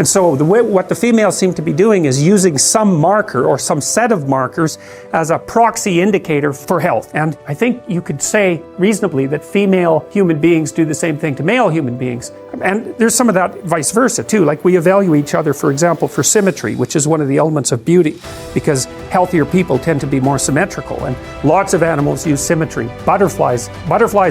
And so what the females seem to be doing is using some marker or some set of markers as a proxy indicator for health. And I think you could say reasonably that female human beings do the same thing to male human beings. And there's some of that vice versa too. Like we evaluate each other, for example, for symmetry, which is one of the elements of beauty, because healthier people tend to be more symmetrical. And lots of animals use symmetry. Butterflies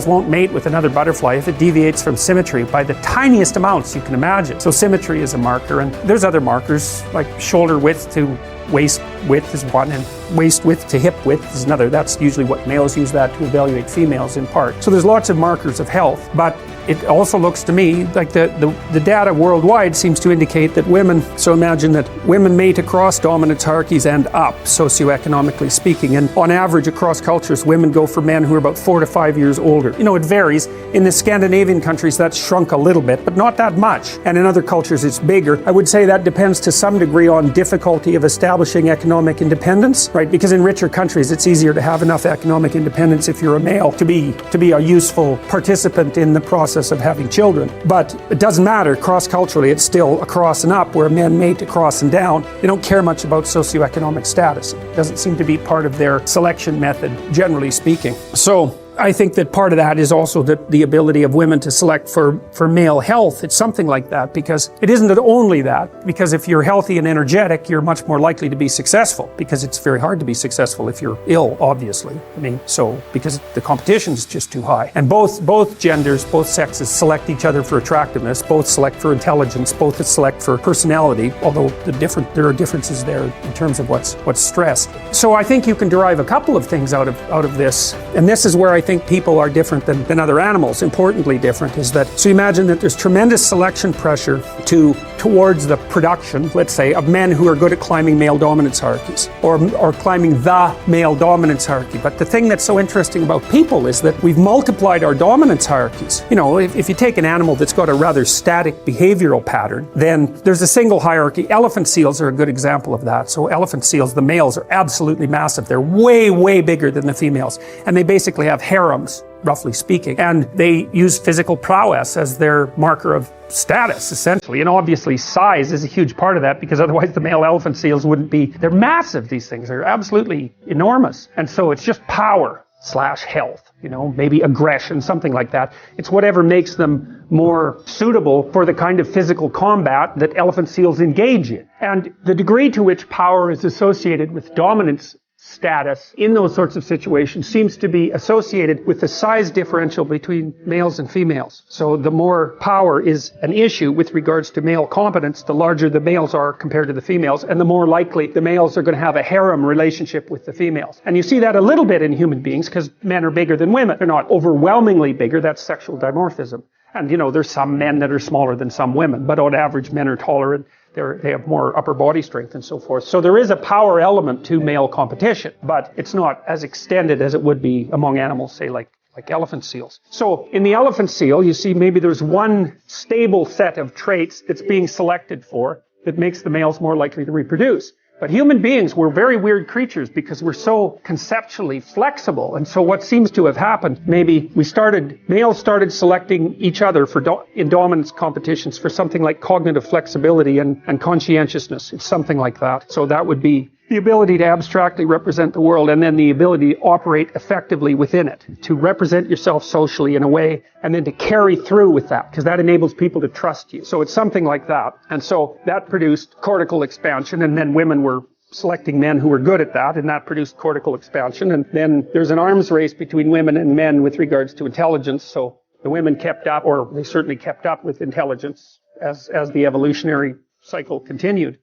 won't mate with another butterfly if it deviates from symmetry by the tiniest amounts you can imagine. So symmetry is a marker, and there's other markers like shoulder width to waist width is one, and waist width to hip width is another. That's usually what males use that to evaluate females in part. So there's lots of markers of health, but it also looks to me like the data worldwide seems to indicate that women, so imagine that women mate across dominance hierarchies and up, socioeconomically speaking, and on average across cultures, women go for men who are about 4 to 5 years older. You know, it varies. In the Scandinavian countries, that's shrunk a little bit, but not that much. And in other cultures, it's bigger. I would say that depends to some degree on difficulty of establishing economic independence, right? Because in richer countries, it's easier to have enough economic independence if you're a male to be a useful participant in the process of having children. But it doesn't matter. Cross-culturally, it's still across and up, where men mate across and down. They don't care much about socioeconomic status. It doesn't seem to be part of their selection method, generally speaking. So I think that part of that is also the ability of women to select for male health. It's something like that, because it isn't only that, because if you're healthy and energetic, you're much more likely to be successful, because it's very hard to be successful if you're ill, obviously. I mean, so because the competition is just too high. And both genders, both sexes select each other for attractiveness, both select for intelligence, both select for personality, although there are differences there in terms of what's stressed. So I think you can derive a couple of things out of this, and this is where I think people are different than other animals. Importantly different is that, so imagine that there's tremendous selection pressure towards the production, let's say, of men who are good at climbing male dominance hierarchies, or climbing the male dominance hierarchy. But the thing that's so interesting about people is that we've multiplied our dominance hierarchies. You know, if you take an animal that's got a rather static behavioral pattern, then there's a single hierarchy. Elephant seals are a good example of that. So elephant seals, the males are absolutely massive. They're way, way bigger than the females. And they basically have harems, roughly speaking. And they use physical prowess as their marker of status, essentially. And obviously size is a huge part of that, because otherwise the male elephant seals wouldn't be. They're massive, these things. They're absolutely enormous. And so it's just power / health, you know, maybe aggression, something like that. It's whatever makes them more suitable for the kind of physical combat that elephant seals engage in. And the degree to which power is associated with dominance status in those sorts of situations seems to be associated with the size differential between males and females. So the more power is an issue with regards to male competence, the larger the males are compared to the females, and the more likely the males are going to have a harem relationship with the females. And you see that a little bit in human beings, because men are bigger than women. They're not overwhelmingly bigger. That's sexual dimorphism. And, you know, there's some men that are smaller than some women, but on average, men are taller and they have more upper body strength and so forth. So there is a power element to male competition, but it's not as extended as it would be among animals, say like elephant seals. So in the elephant seal, you see maybe there's one stable set of traits that's being selected for that makes the males more likely to reproduce. But human beings, we're very weird creatures because we're so conceptually flexible. And so what seems to have happened, maybe males started selecting each other in dominance competitions for something like cognitive flexibility and conscientiousness. It's something like that. So that would be the ability to abstractly represent the world, and then the ability to operate effectively within it, to represent yourself socially in a way, and then to carry through with that, because that enables people to trust you. So it's something like that. And so that produced cortical expansion, and then women were selecting men who were good at that, and that produced cortical expansion. And then there's an arms race between women and men with regards to intelligence. So the women kept up, or they certainly kept up with intelligence as the evolutionary cycle continued.